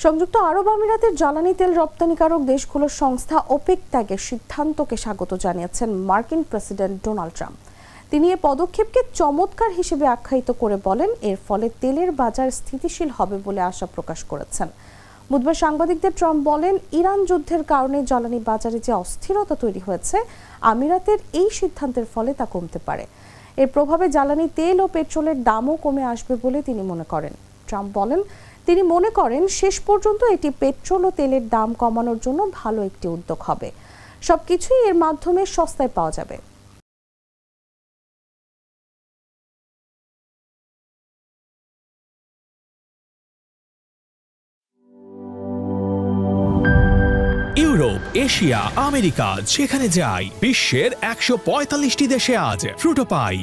সংযুক্ত আরব আমিরাতের জ্বালানি তেল রপ্তানিকারক দেশগুলোর সংস্থা ওপেক ত্যাগের সিদ্ধান্তকে স্বাগত জানিয়েছেন মার্কিন প্রেসিডেন্ট ডোনাল্ড ট্রাম্প। তিনি এ পদক্ষেপকে চমৎকার হিসেবে আখ্যায়িত করে বলেন, এর ফলে তেলের বাজার স্থিতিশীল হবে বলে আশা প্রকাশ করেছেন। বুধবার সাংবাদিকদের ট্রাম্প বলেন, ইরান যুদ্ধের কারণে জ্বালানি বাজারে যে অস্থিরতা তৈরি হয়েছে, আমিরাতের এই সিদ্ধান্তের ফলে তা কমতে পারে। এর প্রভাবে জ্বালানি তেল ও পেট্রোলের দামও কমে আসবে বলে তিনি মনে করেন। ট্রাম্প বলেন, তিনি মনে করেন শেষ পর্যন্ত এটি পেট্রোল ও তেলের দাম কমানোর জন্য ভালো একটি উদ্যোগ হবে। সবকিছুই এর মাধ্যমে সস্তায় পাওয়া যাবে। ইউরোপ, এশিয়া, আমেরিকা, যেখানে যাই বিশ্বের 145টি দেশে আজ ফ্রুটো পাই।